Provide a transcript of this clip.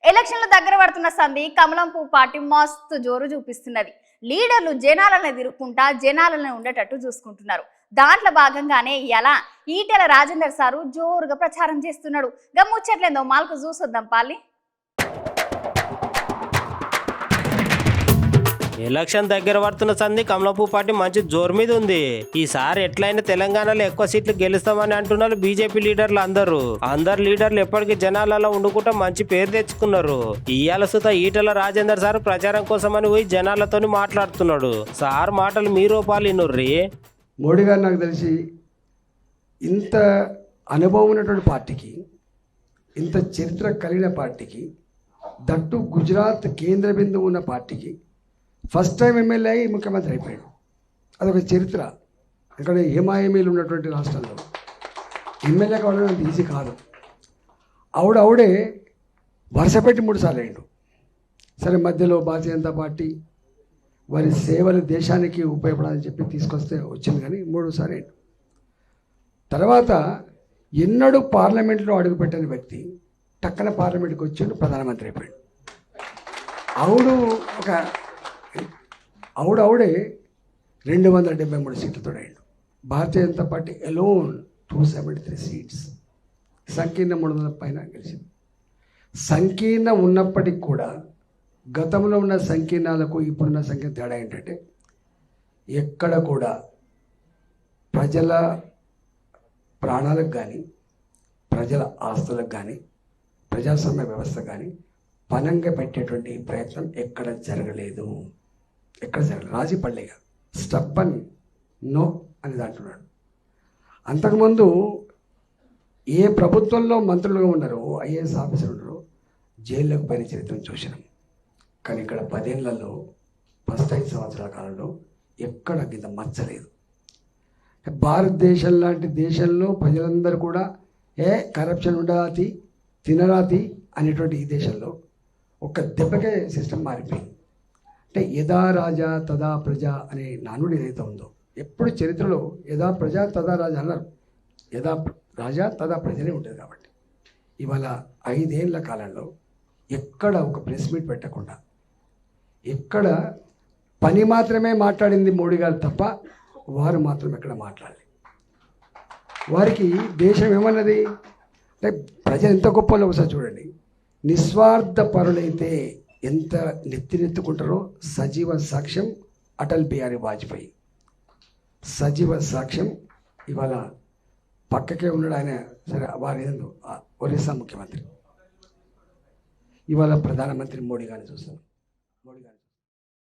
ఎలక్షన్లు దగ్గర పడుతున్న సంధి కమలం పువ్వు పార్టీ మస్తు జోరు చూపిస్తున్నది. లీడర్లు జనాలను ఎదుర్కొంటా జనాలను ఉండేటట్టు చూసుకుంటున్నారు. దాంట్లో భాగంగానే ఇలా ఈటెల రాజేందర్ సారు జోరుగా ప్రచారం చేస్తున్నాడు. గమ్ముచ్చట్లేందో మాల్కు చూసొద్దాం పాలి. ఎలక్షన్ దగ్గర పడుతున్న సంది కమలాపూ పార్టీ మంచి జోరు మీద ఉంది. ఈసారి ఎట్లయినా తెలంగాణలో ఎక్కువ సీట్లు గెలుస్తామని అంటున్నారు బీజేపీ లీడర్లు. అందరు లీడర్లు ఎప్పటికీ జనాలలో ఉండుకుంటా మంచి పేరు తెచ్చుకున్నారు. ఇయాల సుత ఈటెల రాజేందర్ సార్ ప్రచారం కోసమని పోయి జనాలతో మాట్లాడుతున్నాడు. సార్ మాటలు మీరు పాలినుర్రి. మోడీ గారు నాకు తెలిసి ఇంత అనుభవం ఉన్నటువంటి పార్టీకి, ఇంత చరిత్ర కలిగిన పార్టీకి, దట్టు గుజరాత్ కేంద్ర బిందువు ఉన్న పార్టీకి ఫస్ట్ టైం ఎమ్మెల్యే అయి ముఖ్యమంత్రి అయిపోయాడు. అదొక చరిత్ర. ఇక్కడ హిమాయమీలు ఉన్నటువంటి రాష్ట్రంలో ఎమ్మెల్యే కావడం అంత ఈజీ కాదు. ఆవిడే వరుస పెట్టి 3 సార్లు అయ్యిండు. సరే, మధ్యలో భారతీయ జనతా పార్టీ వారి సేవలు దేశానికి ఉపయోగపడాలని చెప్పి తీసుకొస్తే వచ్చింది, కానీ 3 సార్లు అయ్యిండు. తర్వాత ఎన్నడూ పార్లమెంట్లో అడుగుపెట్టని వ్యక్తి టక్కన పార్లమెంట్కి వచ్చిండు, ప్రధానమంత్రి అయిపోయాడు. ఆవిడే 273 సీట్లతో అయ్యిండు. Bharatiya Janata party alone 273 seats, సంకీర్ణ 300 పైన గెలిచింది. సంకీర్ణ ఉన్నప్పటికీ కూడా గతంలో ఉన్న సంకీర్ణాలకు ఇప్పుడున్న సంకీర్ణ తేడా ఏంటంటే, ఎక్కడ కూడా ప్రజల ప్రాణాలకు కానీ, ప్రజల ఆస్తులకు కానీ, ప్రజాస్వామ్య వ్యవస్థ కానీ పనంగా పెట్టేటువంటి ప్రయత్నం ఎక్కడ జరగలేదు. రాజీ పడలేగా, స్టబ్బన్ నో అనేది అంటున్నాడు. అంతకుముందు ఏ ప్రభుత్వంలో మంత్రులుగా ఉన్నారో, ఐఏఎస్ ఆఫీసర్ ఉన్నారో జైల్లోకి పోయిన చరిత్రను చూసినాం. కానీ ఇక్కడ 10 ఏళ్లలో ఫస్ట్ 5 సంవత్సరాల కాలంలో ఎక్కడ కింద మచ్చలేదు. భారతదేశం లాంటి దేశంలో ప్రజలందరూ కూడా కరప్షన్ ఉండరాతి తినరాతి అనేటువంటి ఈ దేశంలో ఒక్క దెబ్బకే సిస్టమ్ మారిపోయింది. అంటే యథా రాజా తదా ప్రజ అనే నానుడు ఏదైతే ఉందో, ఎప్పుడు చరిత్రలో యథా ప్రజ తదా రాజా అన్నారు. యథా రాజా తదా ప్రజనే ఉంటుంది. కాబట్టి ఇవాళ 5 ఏళ్ల కాలంలో ఎక్కడ ఒక ప్రెస్ మీట్ పెట్టకుండా, ఎక్కడ పని మాత్రమే మాట్లాడింది మోడీ గారు తప్ప వారు మాత్రం ఎక్కడ మాట్లాడలేదు. వారికి దేశం ఏమన్నది అంటే, ప్రజలు ఎంత గొప్పలో ఒకసారి చూడండి. నిస్వార్థ పరులైతే ఎంత నెత్తినెత్తుకుంటారో సజీవ సాక్ష్యం అటల్ బిహారీ వాజ్పేయి. సజీవ సాక్ష్యం ఇవాళ పక్కకే ఉన్నాడు ఆయన. సరే, వారి ఒరిస్సా ముఖ్యమంత్రి, ఇవాళ ప్రధానమంత్రి మోడీ గారిని చూస్తాం.